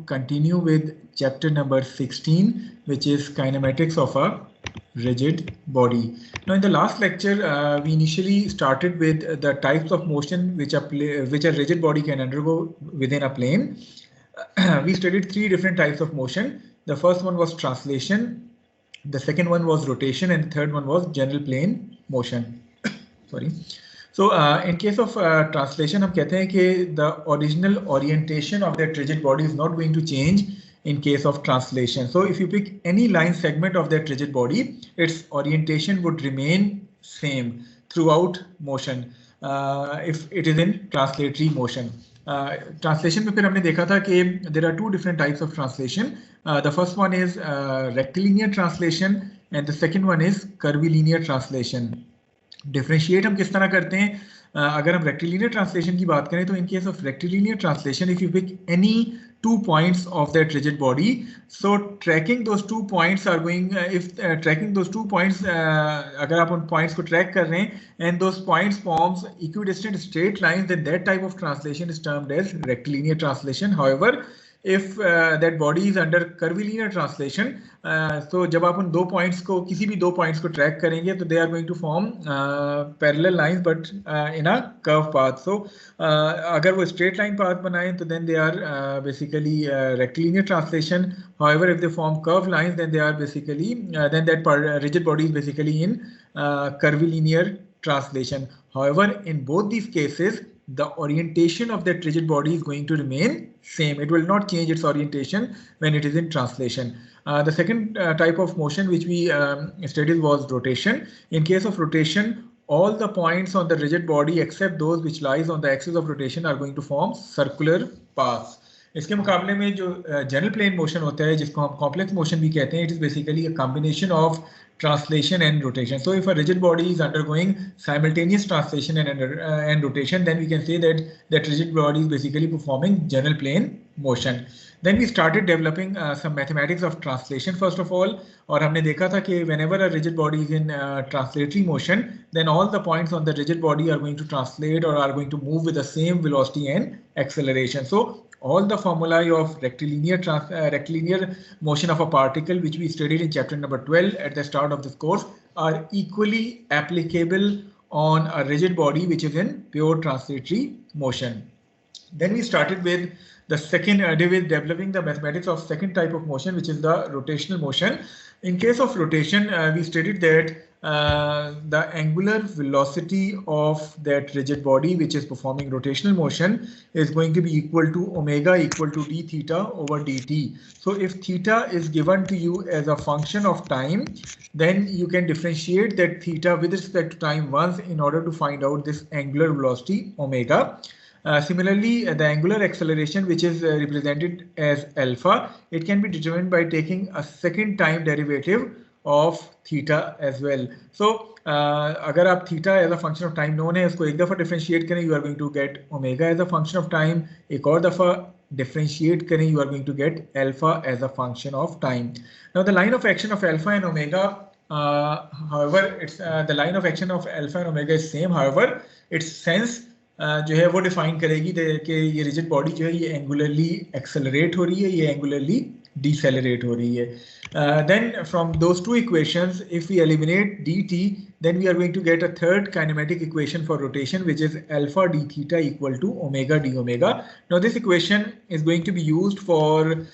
Continue with chapter number 16, which is kinematics of a rigid body. Now, in the last lecture, we initially started with the types of motion which a rigid body can undergo within a plane. We studied three different types of motion. The first one was translation, the second one was rotation, and the third one was general plane motion. Sorry. So in case of translation, हम कहते हैं कि the original orientation of that rigid body is not going to change in case of translation. So if you pick any line segment of that rigid body, its orientation would remain same throughout motion if it is in translatory motion. Translation में फिर हमने देखा था कि there are two different types of translation. The first one is rectilinear translation and the second one is curvilinear translation. Differentiate हम किस तरह करते हैं? अगर हम रेक्टिलिनियर ट्रांसलेशन की बात करें तो in case of rectilinear translation if you pick any 2 points of that rigid body, so tracking those 2 points are going tracking those 2 points अगर आप उन points को track कर रहे हैं and those points forms equidistant straight lines, then that type of translation is termed as rectilinear translation. However, if that body is under curvilinear translation, so जब आप उन दो points को किसी भी दो points को track करेंगे तो they are going to form parallel lines but in a curve path. So अगर वो straight line path बनाएं तो then they are basically rectilinear translation. However, if they form curved lines, then they are basically then that rigid body is basically in curvilinear translation. However, in both these cases, the orientation of that rigid body is going to remain same. It will not change its orientation when it is in translation. The second type of motion which we studied was rotation. In case of rotation, all the points on the rigid body except those which lies on the axis of rotation are going to form circular paths. इसके मुकाबले में जो general plane motion होता है जिसको हम complex motion भी कहते हैं, it is basically a combination of translation and rotation. So if a rigid body is undergoing simultaneous translation and rotation, then we can say that that rigid body is basically performing general plane motion. Then we started developing some mathematics of translation first of all, और हमने देखा था कि whenever a rigid body is in translatory motion, then all the points on the rigid body are going to translate or are going to move with the same velocity and acceleration. So all the formulae of rectilinear motion of a particle which we studied in chapter number 12 at the start of this course are equally applicable on a rigid body which is in pure translatory motion. Then we started with the second with developing the mathematics of second type of motion, which is the rotational motion. In case of rotation, we studied that the angular velocity of that rigid body which is performing rotational motion is going to be equal to omega equal to d theta over dt. So if theta is given to you as a function of time, then you can differentiate that theta with respect to time once in order to find out this angular velocity omega. Similarly, the angular acceleration, which is represented as alpha, it can be determined by taking a second time derivative of theta as well. So अगर आप theta as a function of time known है उसको एक दफ़ा differentiate करें, you are going to get omega as a function of time. एक और दफ़ा differentiate करें, you are going to get alpha as a function of time. Now the line of action of alpha and omega, however, it's the line of action of alpha and omega is same. However, its sense जो है वो define करेगी कि ये rigid body जो है ये एंगुलरली accelerate हो रही है, ये एंगुलरली डिसेलरेट हो रही है. Then from those two equations if we eliminate dt, then we are going to get a third kinematic equation for rotation, which is alpha d theta equal to omega d omega. Now this equation is going to be used for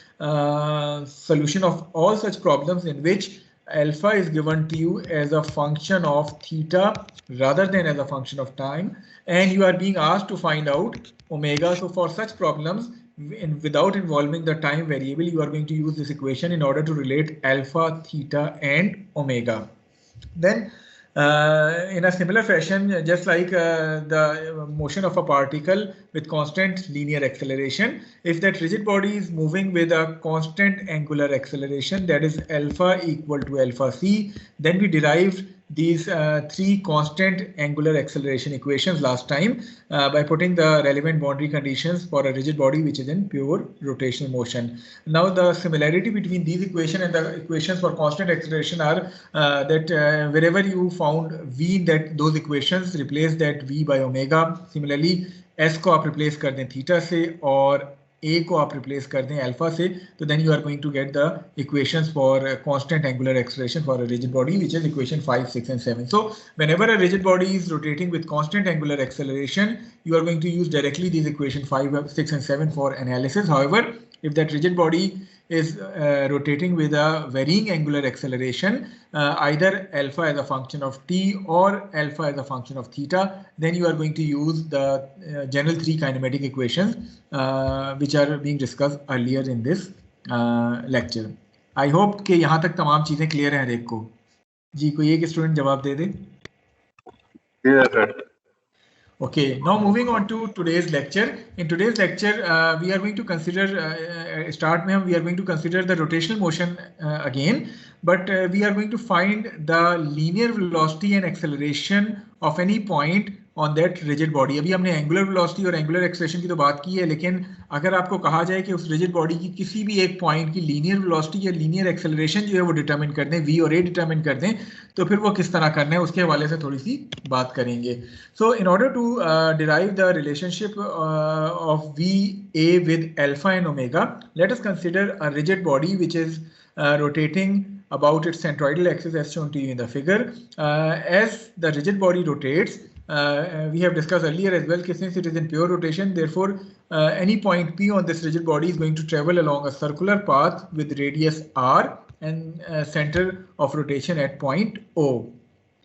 solution of all such problems in which alpha is given to you as a function of theta rather than as a function of time, and you are being asked to find out omega. So for such problems without involving the time variable, you are going to use this equation in order to relate alpha, theta and omega. Then in a similar fashion, just like the motion of a particle with constant linear acceleration, if that rigid body is moving with a constant angular acceleration, that is alpha equal to alpha c, then we derived these three constant angular acceleration equations last time by putting the relevant boundary conditions for a rigid body which is in pure rotational motion. Now the similarity between these equations and the equations for constant acceleration are that wherever you found v in those equations, replace that v by omega. Similarly, s को आप replace कर दें theta से और a को आप replace कर दें alpha से, तो then you are going to get the equations for constant angular acceleration for a rigid body, which is equation 5, 6 and 7. So whenever a rigid body is rotating with constant angular acceleration, you are going to use directly these equation 5, 6 and 7 for analysis. However, if that rigid body is rotating with a varying angular acceleration, either alpha as a function of t or alpha as a function of theta, then you are going to use the general three kinematic equations which are being discussed earlier in this lecture. I hope कि यहाँ तक तमाम चीजें clear हैं हर एक को. जी कोई एक स्टूडेंट जवाब दे दे. Yes, sir. Okay, now moving on to today's lecture. In today's lecture, we are going to consider, we are going to consider the rotational motion again, but we are going to find the linear velocity and acceleration of any point on that rigid body. अभी हमने angular velocity और angular acceleration की तो बात की है, लेकिन अगर आपको कहा जाए कि उस rigid body की किसी भी एक point की linear velocity या linear acceleration जो है वो determine कर दें, v और a determine कर दें, तो फिर वो किस तरह करना है उसके हवाले से थोड़ी सी बात करेंगे. So in order to derive the relationship of VA with alpha and omega, let us consider a rigid body which is rotating about its centroidal axis as shown to you in the figure. As the rigid body rotates, we have discussed earlier as well, since it is in pure rotation, therefore any point P on this rigid body is going to travel along a circular path with radius r and center of rotation at point O.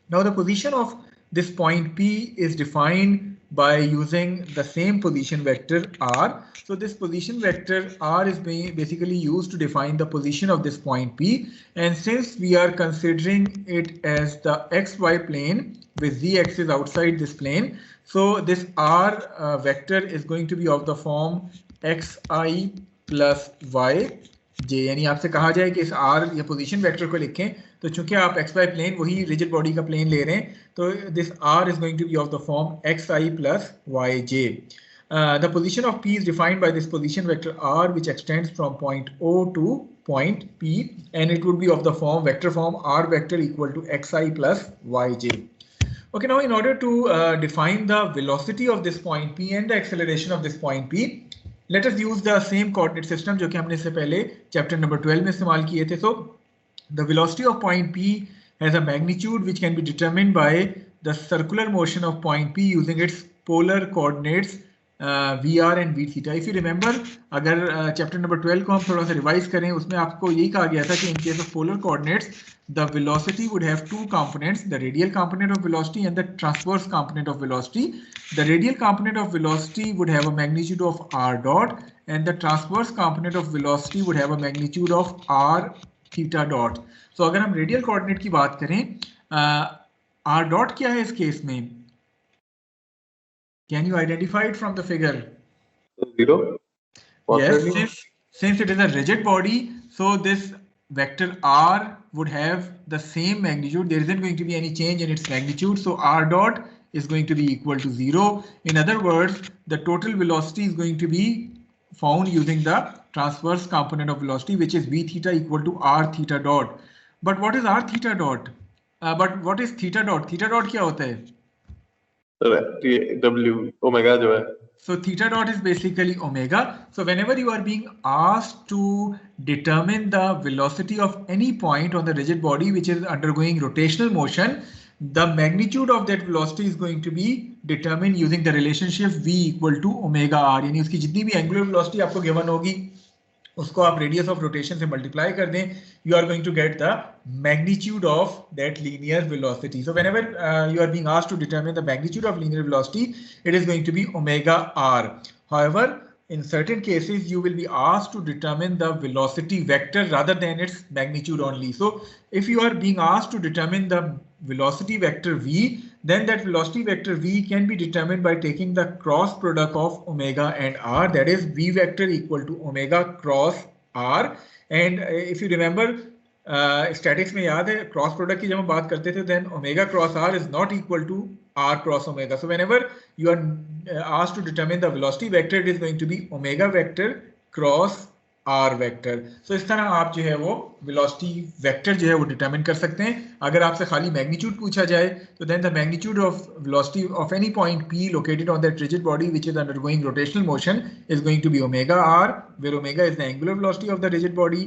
Now the position of this point P is defined by using the same position vector r. So this position vector r is basically used to define the position of this point P. And since we are considering it as the xy plane with z-axis outside this plane, so this r vector is going to be of the form xi plus y j. यानी आपसे कहा जाए कि इस r या position vector को लिखें, तो चूंकि आप xy प्लेन वही रिजिड बॉडी का प्लेन ले रहे हैं, तो this r is going to be of the form xi plus yj. The position of P is defined by this position vector r, which extends from point O to point P, and it would be of the form vector form r vector equal to xi plus yj. Okay, now in order to define the velocity of this point P and the acceleration of this point P, let us use the same coordinate system जो कि हमने इससे पहले chapter number 12 में इस्तेमाल किए थे. So the velocity of point P has a magnitude which can be determined by the circular motion of point P using its polar coordinates VR and V theta. If you remember, अगर chapter number 12 को हम थोड़ा सा revise करें, उसमें आपको यही कहा गया था कि in case of polar coordinates, the velocity would have two components, the radial component of velocity and the transverse component of velocity. The radial component of velocity would have a magnitude of r dot, and the transverse component of velocity would have a magnitude of r theta dot. So अगर हम radial coordinate की बात करें, r dot क्या है इस case में? Can you identify it from the figure? 0. Yes, since it is a rigid body, so this vector r would have the same magnitude. There isn't going to be any change in its magnitude. So r dot is going to be equal to 0. In other words, the total velocity is going to be found using the transverse component of velocity, which is v theta equal to r theta dot. But what is r theta dot? But what is theta dot? Theta dot क्या होता है? W omega जो है. So theta dot is basically omega. So whenever you are being asked to determine the velocity of any point on the rigid body which is undergoing rotational motion, the magnitude of that velocity is going to be determined using the relationship v equal to omega r. यानी उसकी जितनी भी angular velocity आपको given होगी, उसको आप radius of rotation से multiply कर दें, you are going to get the magnitude of that linear velocity. So whenever you are being asked to determine the magnitude of linear velocity, it is going to be omega r. However, in certain cases, you will be asked to determine the velocity vector rather than its magnitude only. So if you are being asked to determine the velocity vector v, then that velocity vector v can be determined by taking the cross product of omega and r, that is v vector equal to omega cross r. And if you remember, statics में याद है cross product की जब हम बात करते थे then omega cross r is not equal to r cross omega. So whenever you are asked to determine the velocity vector it is going to be omega vector cross r vector. So इस तरह आप जो है वो velocity vector जो है वो determine कर सकते हैं. अगर आपसे खाली मैग्नीट्यूड पूछा जाए तो then the magnitude of velocity of any point p located on that rigid body which is undergoing rotational motion is going to be omega r, where omega is the angular velocity of the rigid body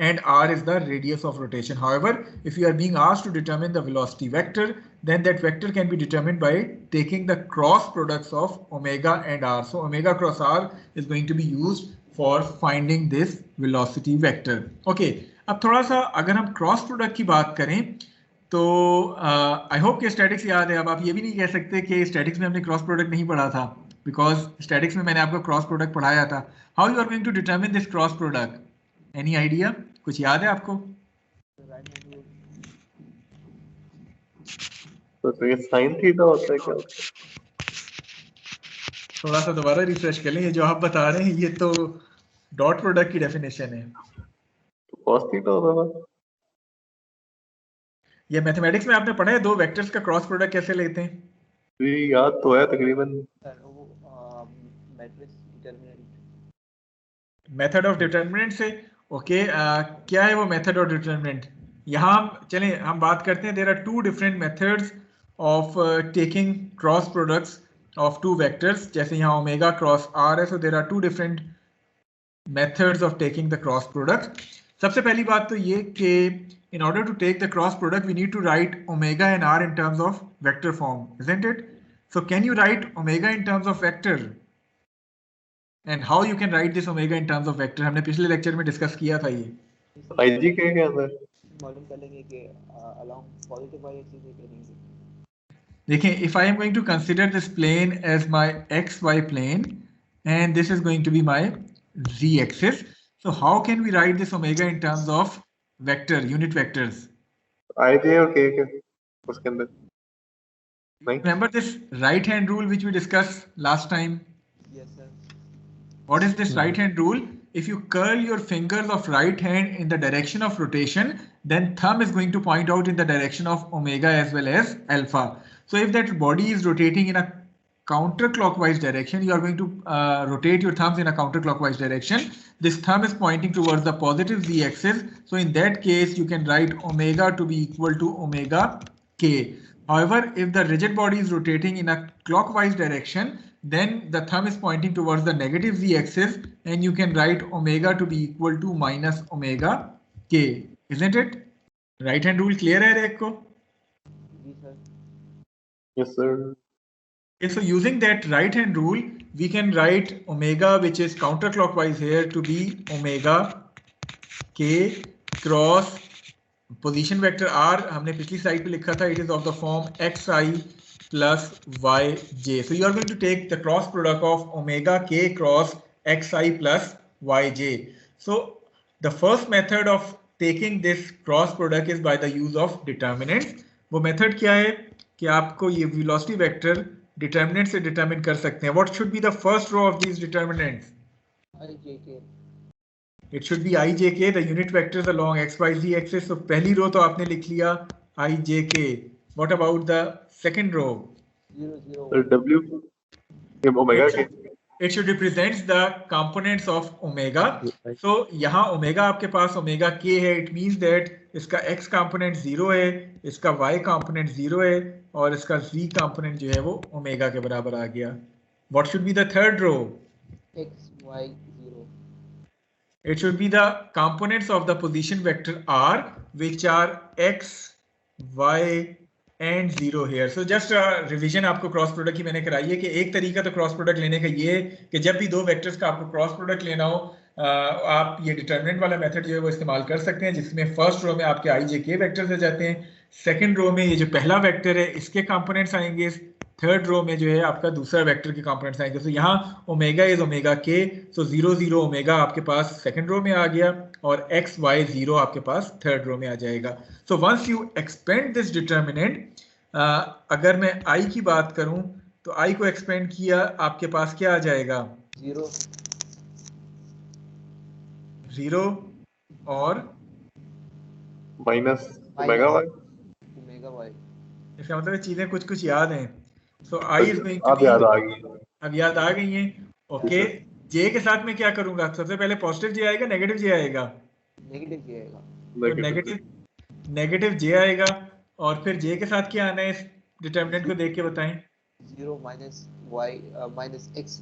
and r is the radius of rotation. However, if you are being asked to determine the velocity vector, then that vector can be determined by taking the cross products of omega and r. So omega cross r is going to be used for finding this velocity vector. Okay, अब थोड़ा सा अगर हम cross product की बात करें तो I hope कि स्टैटिक्स याद है. अब आप ये भी नहीं कह सकते कि स्टैटिक्स में हमने क्रॉस प्रोडक्ट नहीं पढ़ा था, बिकॉज स्टैटिक्स में मैंने आपको क्रॉस प्रोडक्ट पढ़ाया था. How you are going to determine this cross product? Any idea? कुछ याद है आपको? तो ये sin थीटा होता है क्या? थोड़ा सा दोबारा रिफ्रेश कर लें. ये जो आप बता रहे हैं ये तो डॉट प्रोडक्ट की डेफिनेशन है. तो cos थीटा होता था. ये मैथमेटिक्स में आपने पढ़ा है दो वेक्टर्स का क्रॉस प्रोडक्ट कैसे लेते हैं? ये याद तो है तकरीबन. मेथड ऑफ डिटरमिनेंट से. ओके, क्या है वो मेथड ऑफ डिटरमिनेंट? यहाँ चलें हम बात करते हैं. There are two different methods of taking cross products of two vectors. जैसे यहाँ ओमेगा क्रॉस आर है, so there are two different methods of taking the cross product. सबसे पहली बात तो ये कि in order to take the cross product we need to write omega and r in terms of vector form, isn't it? So can you write omega in terms of vector? And how you can write this omega in terms of vector? हमने पिछले lecture में discuss किया था ये. IG के अंदर मालूम कर लेंगे कि along positive y axis ही करेंगे. देखिए, if I am going to consider this plane as my xy plane and this is going to be my z axis, so how can we write this omega in terms of vector, unit vectors? IG और K के उसके अंदर नहीं. Remember this right hand rule which we discussed last time? Yes sir. What is this right hand rule? If you curl your fingers of right hand in the direction of rotation, then thumb is going to point out in the direction of omega as well as alpha. So if that body is rotating in a counterclockwise direction, you are going to rotate your thumbs in a counterclockwise direction. This thumb is pointing towards the positive z axis. So in that case, you can write omega to be equal to omega k. However, if the rigid body is rotating in a clockwise direction, then the thumb is pointing towards the negative z axis and you can write omega to be equal to minus omega k. Isn't it? Right hand rule clear है rake को? जी sir. Yes sir. Okay, so using that right hand rule, we can write omega, which is counterclockwise here, to be omega k cross position vector r. हमने पिछली slide पे लिखा था, it is of the form xi plus yj. So you are going to take the cross product of omega k cross xi plus yj. So the first method of taking this cross product is by the use of determinants. वो method क्या है कि आपको ये velocity vector determinant से determine कर सकते हैं. What should be the first row of these determinants? ijk. It should be ijk, the unit vectors along x, y, z axis. So पहली रो तो आपने लिख लिया ijk. What about the second row? 0 0. So W ये omega के. It should represent the components of omega. So यहाँ omega आपके पास omega k है. It means that इसका x component 0 है, इसका y component 0 है और इसका z component जो है वो omega के बराबर आ गया. What should be the third row? x y 0. It should be the components of the position vector r, which are x, y and 0 here. So just revision आपको क्रॉस प्रोडक्ट की मैंने कराई है कि एक तरीका तो क्रॉस प्रोडक्ट लेने का ये है कि जब भी दो वेक्टर्स का आपको क्रॉस प्रोडक्ट लेना हो, आप ये डिटरमिनेंट वाला मेथड जो है वो इस्तेमाल कर सकते हैं, जिसमें फर्स्ट रो में आपके आई जे के वैक्टर्स आ जाते हैं, सेकंड रो में ये जो पहला वेक्टर है इसके कंपोनेंट्स आएंगे, थर्ड रो में जो है आपका दूसरा वेक्टर के कंपोनेंट्स आएंगे. तो यहाँ ओमेगा इज ओमेगा के, सो 0 0 ओमेगा आपके पास सेकंड रो में आ गया और एक्स वाई 0 आपके पास थर्ड रो में आ जाएगा. So once you expand this determinant, अगर मैं i की बात करूं तो i को एक्सपेंड किया आपके पास क्या आ जाएगा? 0 0 और minus omega y. Omega y. इसका मतलब चीजें कुछ कुछ याद हैं। So I is going to अब बी, याद आ गई। अब याद आ गई हैं। ओके, जे के साथ में क्या करूंगा? सबसे पहले पॉजिटिव जे आएगा, नेगेटिव जे आएगा? नेगेटिव जे आएगा। तो नेगेटिव जे आएगा, और फिर जे के साथ क्या आना है? इस डिटर्मिनेंट को देख के बताएं। 0 minus y minus x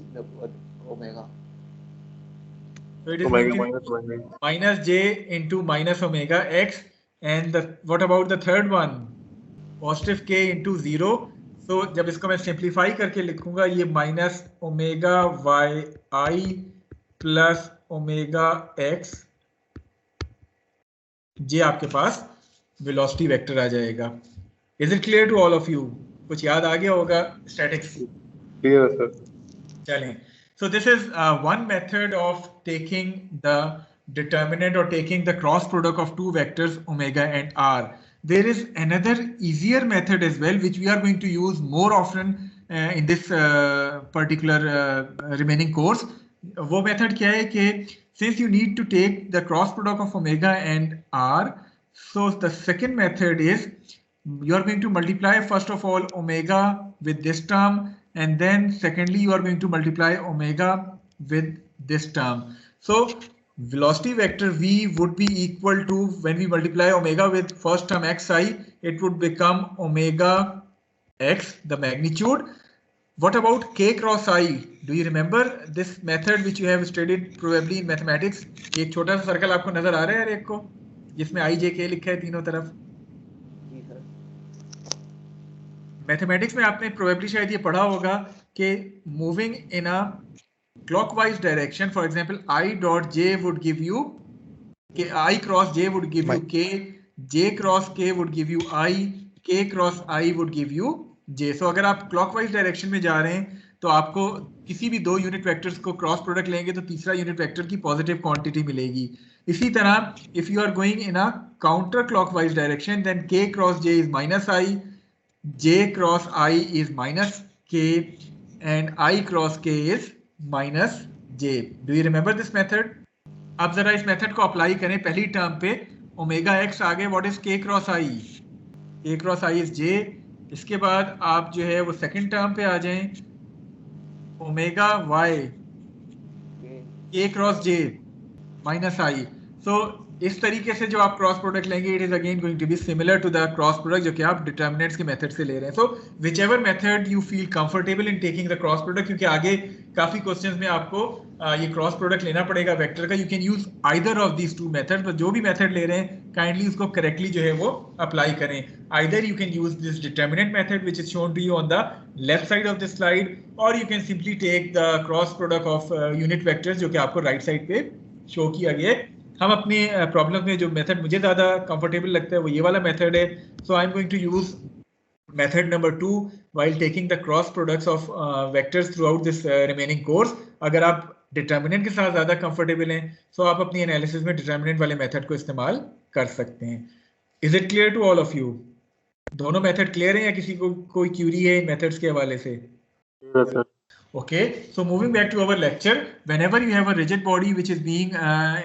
omega. So it is going omega to be minus omega. minus j into minus omega x, and the what about the third one? Positive k into 0. So जब इसको मैं simplify करके लिखूंगा, ये minus omega y i plus omega x, j आपके पास velocity vector आ जाएगा। Is it clear to all of you? कुछ याद आ गया होगा स्टैटिक्स? क्लियर है sir. Challenge. So this is one method of taking the determinant or taking the cross product of two vectors omega and r. There is another easier method as well, which we are going to use more often in this particular remaining course. वो method क्या है कि since you need to take the cross product of omega and r, so the second method is you are going to multiply first of all omega with this term, and then secondly you are going to multiply omega with this term. So velocity vector v would be equal to, when we multiply omega with first term xi, it would become omega x, the magnitude. What about k cross i? Do you remember this method which you have studied probably in mathematics? एक छोटा सा circle आपको नजर आ रहा है एक को, जिसमें i j k लिखा है तीनों तरफ। मैथमेटिक्स में आपने प्रोबेबली शायद ये पढ़ा होगा कि moving in a clockwise direction, for example i dot j would give you कि i cross j would give you k, j cross k would give you i, k cross i would give you j। सो अगर आप clockwise direction में जा रहे हैं तो आपको किसी भी दो यूनिट वेक्टर्स को क्रॉस प्रोडक्ट लेंगे तो तीसरा यूनिट वेक्टर की पॉजिटिव क्वांटिटी मिलेगी। इसी तरह if you are going in a counter clockwise direction, then k cross j is minus i, j cross I is minus k, and I cross k is minus j. Do you remember this method? अब जरा इस method को apply करें पहली term पे, omega x आ गए, what is k cross i? k cross i is j। इसके बाद आप जो है वो सेकंड टर्म पे आ जाएं, omega y k cross j minus i। So इस तरीके से जो आप क्रॉस प्रोडक्ट लेंगे, it is again going to be similar to the cross product जो कि आप डिटर्मिनेंट्स के मेथड से ले रहे हैं। So whichever method you feel comfortable in taking the cross product, क्योंकि आगे काफी क्वेश्चंस में आपको ये क्रॉस प्रोडक्ट लेना पड़ेगा वेक्टर का। You can use either of these two method, जो भी मेथड ले रहे हैं काइंडली उसको करेक्टली जो है वो अप्लाई करें। Either you can use this determinant method which is shown to you on the left side of the slide, और you can simply take the cross product of unit vectors जो कि आपको right side पे show किया गया है। हम अपने प्रॉब्लम में जो मेथड मुझे ज़्यादा कंफर्टेबल लगता है वो ये वाला मेथड है। So I am going to use method number 2 while taking the cross products of vectors throughout this remaining course. अगर आप डिटर्मिनेंट के साथ ज़्यादा कंफर्टेबल हैं तो आप अपनी एनालिसिस में डिटर्मिनेंट वाले मेथड को इस्तेमाल कर सकते हैं। Is it clear to all of you? दोनों मेथड क्लियर हैं या किसी को कोई क्यूरी है मेथड्स के हवाले से? Okay, so moving back to our lecture, whenever you have a rigid body which is being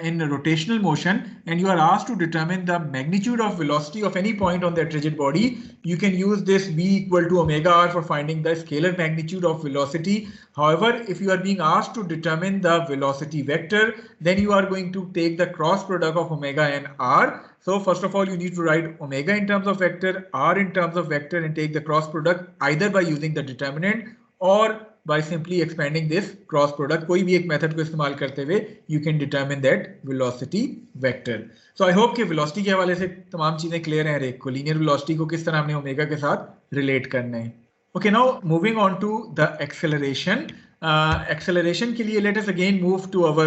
in rotational motion and you are asked to determine the magnitude of velocity of any point on that rigid body, you can use this v equal to omega r for finding the scalar magnitude of velocity. However, if you are being asked to determine the velocity vector, then you are going to take the cross product of omega and r. So first of all, you need to write omega in terms of vector, r in terms of vector, and take the cross product either by using the determinant or by simply expanding this cross product. कोई भी एक method को इस्तेमाल करते हुए you can determine that velocity vector. So I hope कि velocity के हवाले से तमाम चीजें क्लियर हैं हर एक को, linear velocity को किस तरह हमने ओमेगा के साथ रिलेट करना है। Okay, now moving on to the acceleration. Acceleration के लिए let us again move to our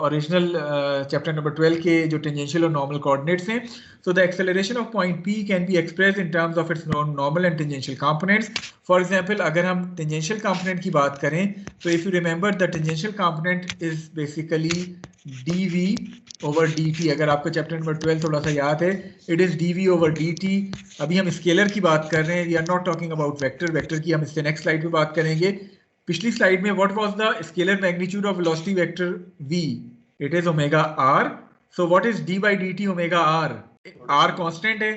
original chapter number 12 के जो tangential और normal coordinates हैं. So the acceleration of point P can be expressed in terms of its normal and tangential components. For example, अगर हम tangential component की बात करें, so if you remember the tangential component is basically dv over dt. अगर आपको chapter number 12 थोड़ा सा याद है, it is dv over dt. अभी हम स्केलर की बात कर रहे हैं, we are not talking about vector. Vector की हम इससे नेक्स्ट स्लाइड पे बात करेंगे। पिछली स्लाइड में what was the scalar magnitude of velocity vector v? It is omega r. So what is d by dt omega r? r constant है,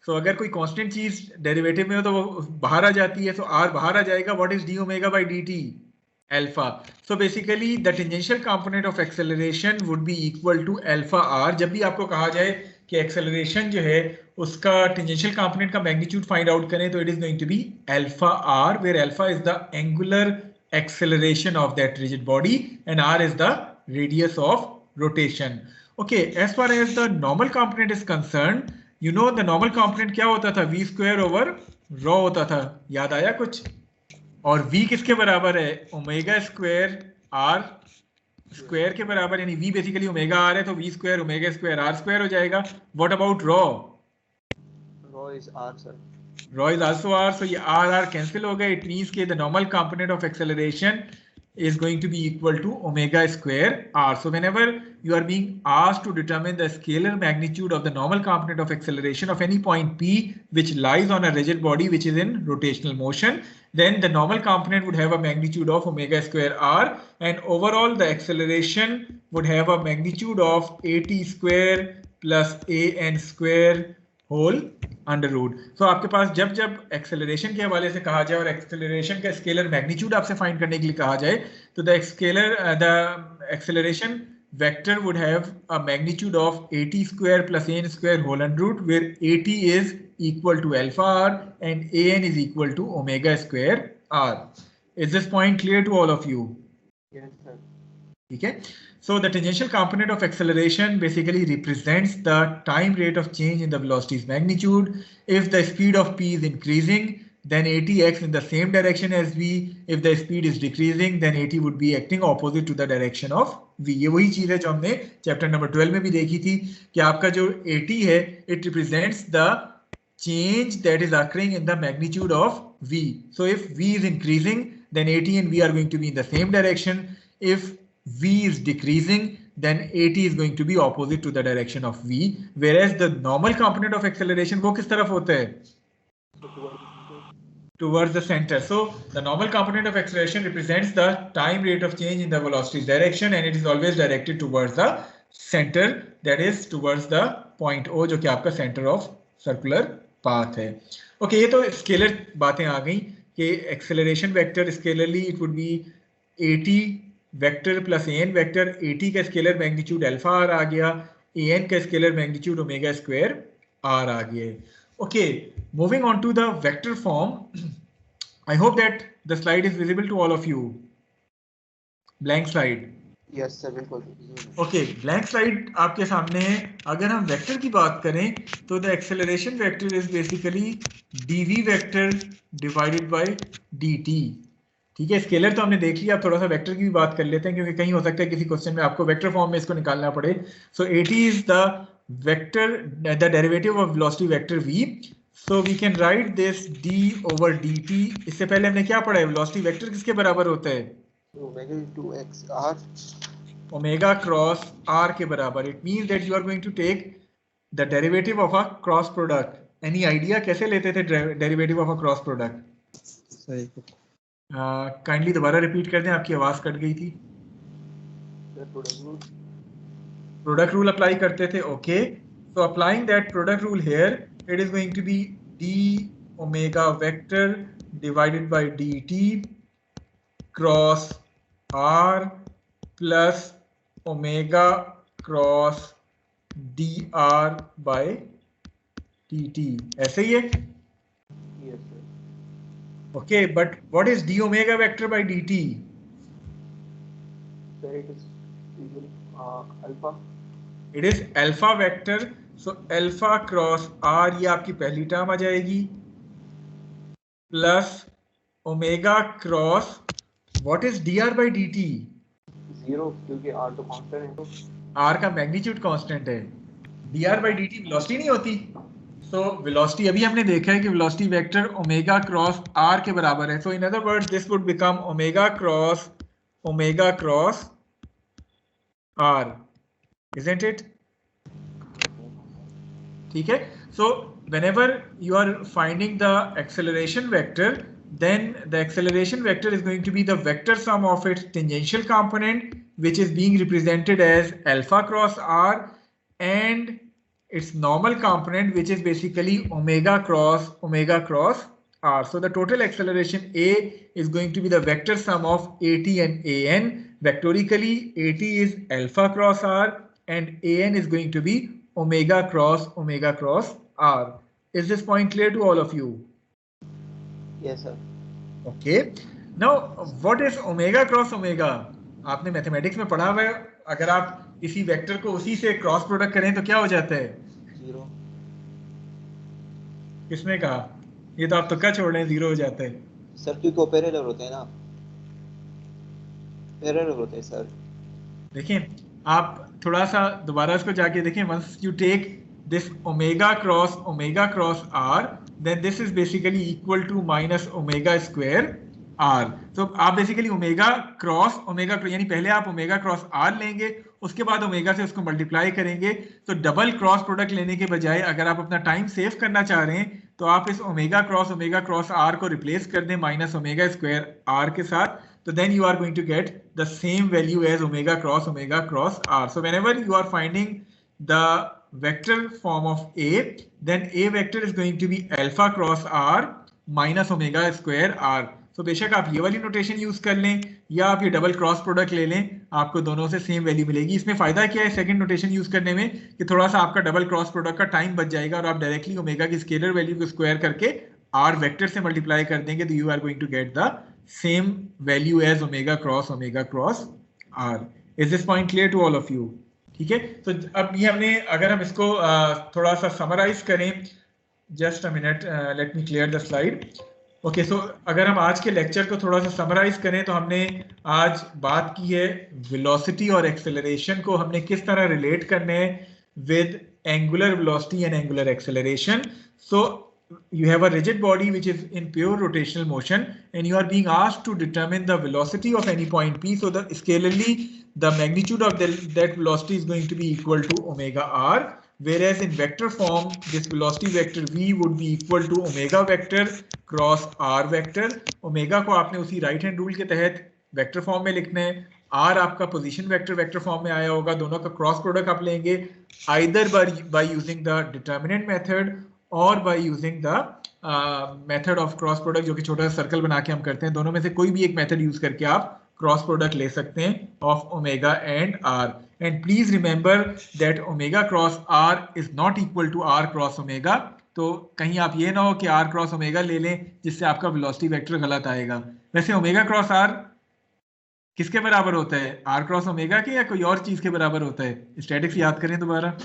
so अगर कोई कांस्टेंट चीज डेरिवेटिव में हो तो वो बाहर आ जाती है, so r बाहर आ जाएगा. What is d omega by dt? Alpha. So basically the tangential component of acceleration would be equal to alpha r. जब भी आपको कहा जाए कि एक्सेलरेशन जो है उसका टेंजेंशियल कंपोनेंट का मैग्नीट्यूड फाइंड आउट करें तो it is going to be alpha r, where alpha is the angular acceleration of that rigid body and r is the radius of rotation. Okay, as far as the normal component is concerned, you know the normal component क्या होता था? v square over rho होता था, याद आया कुछ? और v किसके बराबर है? ओमेगा स्क्वायर r स्क्वायर के बराबर, यानी v बेसिकली ओमेगा r है तो v square omega square r square हो जाएगा. What about rho? Rho is r, sir. Rho is also r, so ये r cancel हो गए. It means कि the normal component of acceleration is going to be equal to omega square r. So whenever you are being asked to determine the scalar magnitude of the normal component of acceleration of any point p which lies on a rigid body which is in rotational motion, then the normal component would have a magnitude of omega square r, and overall the acceleration would have a magnitude of at square plus an square whole under root. So आपके पास जब जब acceleration के हवाले से कहा जाए और एक्सेलरेशन का स्केलर मैग्नीट्यूड आपसे फाइंड करने के लिए कहा जाए तो the acceleration vector would have a magnitude of at square plus an square whole under root, where at is equal to alpha r and an is equal to omega square r. Is this point clear to all of you? Yes, sir. ठीक है. So the tangential component of acceleration basically represents the time rate of change in the velocity's magnitude. If the speed of p is increasing, then at acts in the same direction as v. If the speed is decreasing, then at would be acting opposite to the direction of v. ये वही चीज है जो हमने chapter number 12 में भी देखी थी कि आपका जो at है, it represents the change that is occurring in the magnitude of v. So if v is increasing, then at and v are going to be in the same direction. If v is decreasing, then at is going to be opposite to the direction of v, whereas the normal component of acceleration वो किस तरफ होता है? Towards the center. So the normal component of acceleration represents the time rate of change in the velocity's direction, and it is always directed towards the center, that is towards the point O, जो कि आपका center of circular path है. Okay, ये तो scalar बातें आ गई कि acceleration vector scalarly it would be at vector plus an vector. at का स्केलर मैग्नीट्यूड अल्फा r आ गया, an का scalar magnitude omega square r आ गया. Okay, moving on to the vector form. I hope that the slide is visible to all of you. Blank slide. Yes, sir. बिल्कुल. Okay, blank slide आपके सामने है. अगर हम vector की बात करें तो the acceleration vector is basically dv vector divided by dt. ठीक है, स्केलर तो हमने देख लिया. अब थोड़ा सा वेक्टर की भी बात कर लेते हैं क्योंकि कहीं हो सकता है किसी क्वेश्चन में आपको वेक्टर फॉर्म में इसको निकालना पड़े. सो at is the vector, the derivative of velocity vector v. So we can write this d over dt. इससे पहले हमने क्या पढ़ा है? वेलोसिटी वेक्टर किसके बराबर होता है? Omega into x r. Omega cross r के बराबर. It means that you are going to take the derivative of a cross product. Any idea कैसे लेते थे derivative of a cross product? सही. काइंडली दोबारा रिपीट कर दें, आपकी आवाज कट गई थी. प्रोडक्ट रूल अप्लाई करते थे. Okay, so applying that product rule here, it is going to be d omega vector divided by dt cross r plus omega cross dr by dt. ऐसे ही है. Yes, sir. Okay, but what is d omega vector by dt? Sir, it is alpha. It is alpha vector. So alpha cross r, ये आपकी पहली term आ जाएगी, plus omega cross what is dr by dt? 0, क्योंकि r तो constant है. तो r का magnitude constant है. dr by dt वेलोसिटी नहीं होती. सो वेलोसिटी अभी हमने देखा है कि velocity vector omega cross r के बराबर है. So in other words this would become omega cross r, isn't it? ठीक है. So whenever you are finding the acceleration vector, then the acceleration vector is going to be the vector sum of its tangential component, which is being represented as alpha cross r, and its normal component, which is basically omega cross r. So the total acceleration A is going to be the vector sum of at and an. Vectorically, at is alpha cross r and an is going to be omega cross r. Is this point clear to all of you? Yes, sir. Okay. Now, what is omega cross omega? आपने mathematics में पढ़ा हुआ है, अगर आप किसी vector को उसी से क्रॉस प्रोडक्ट करें तो क्या हो जाता है? 0. किसने कहा? ये तो आप तुक्का छोड़ रहे हैं, 0 हो जाता है सर, क्योंकि पैरेलल होते हैं ना, पैरेलल होते हैं सर. देखिए, आप थोड़ा सा दोबारा इसको जाके देखें. Once you take this omega cross r, then this is basically equal to minus omega square r. तो आप बेसिकली ओमेगा यानी पहले आप ओमेगा क्रॉस r लेंगे, उसके बाद ओमेगा से उसको मल्टीप्लाई करेंगे. तो डबल क्रॉस प्रोडक्ट लेने के बजाय अगर आप अपना टाइम सेव करना चाह रहे हैं तो आप इस ओमेगा क्रॉस r को रिप्लेस कर दें माइनस ओमेगा स्क्वायर r के साथ. So then you are going to get the same value as omega cross r. So whenever you are finding the vector form of A, then A vector is going to be alpha cross r minus omega square r. So बेशक आप ये वाली notation use कर लें या आप ये double cross product ले लें, आपको दोनों से सेम वैल्यू मिलेगी. इसमें फायदा क्या है सेकंड नोटेशन यूज करने में कि थोड़ा सा आपका डबल क्रॉस प्रोडक्ट का टाइम बच जाएगा और आप डायरेक्टली ओमेगा की स्केलर वैल्यू को स्क्वायर करके r वेक्टर से मल्टीप्लाई कर देंगे तो you are going to get the same value as omega cross r. Is this point clear to all of you? ठीक है. तो अब ये हमने, अगर हम इसको थोड़ा सा समराइज करें, just a minute, let me clear the slide. Okay, so अगर हम आज के लेक्चर को थोड़ा सा समराइज करें तो हमने आज बात की है वेलोसिटी और एक्सेलरेशन को हमने किस तरह रिलेट करने हैं with angular velocity and angular acceleration. So you have a rigid body which is in pure rotational motion and you are being asked to determine the velocity of any point P. So the scalarly the magnitude of that velocity is going to be equal to omega r, whereas in vector form this velocity vector v would be equal to omega vector cross r vector. omega को आपने उसी right hand rule के तहत vector form में लिखना है, r आपका position vector form में आया होगा. दोनों का क्रॉस प्रोडक्ट आप लेंगे either by using the determinant method और by using the method of cross product, जो कि छोटा सा सर्कल बना के हम करते हैं. दोनों में से कोई भी एक मेथड यूज करके आप क्रॉस प्रोडक्ट ले सकते हैं of omega and r. And please remember that omega cross r is not equal to r cross omega. तो कहीं आप ये ना हो कि आर क्रॉस ओमेगा ले लें जिससे आपका वेलोसिटी वेक्टर गलत आएगा. वैसे ओमेगा क्रॉस आर किसके बराबर होता है? आर क्रॉस ओमेगा के या कोई और चीज के बराबर होता है? स्टैटिक्स याद करें दोबारा.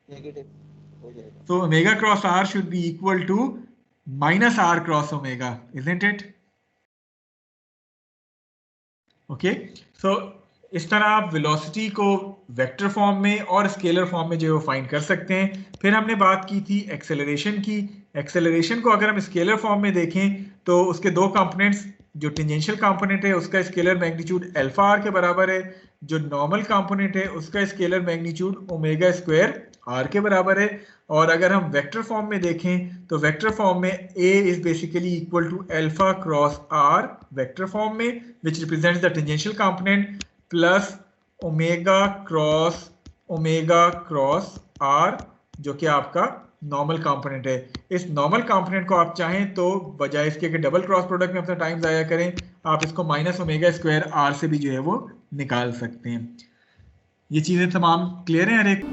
Negative. So omega cross r should be equal to minus r cross omega, isn't it? Okay, so इस तरह आप वेलोसिटी को वेक्टर फॉर्म में और स्केलर फॉर्म में जो है वो फाइंड कर सकते हैं. फिर हमने बात की थी एक्सेलरेशन की. एक्सेलरेशन को अगर हम स्केलर फॉर्म में देखें तो उसके दो कंपोनेंट्स, जो टेंजेंशियल कंपोनेंट है उसका स्केलर मैग्नीट्यूड अल्फा आर के बराबर है, जो नॉर्मल कंपोनेंट है उसका scalar magnitude omega square r के बराबर है. और अगर हम वेक्टर फॉर्म में देखें तो वेक्टर फॉर्म में A is basically equal to alpha cross r vector form में, which represents the tangential component, plus omega cross r जो कि आपका नॉर्मल कंपोनेंट है. इस नॉर्मल कंपोनेंट को आप चाहें तो बजाय इसके कि डबल क्रॉस प्रोडक्ट में अपना टाइम जाया करें, आप इसको माइनस ओमेगा स्क्वायर r से भी जो है वो निकाल सकते हैं. ये चीजें तमाम क्लियर हैं हर एक?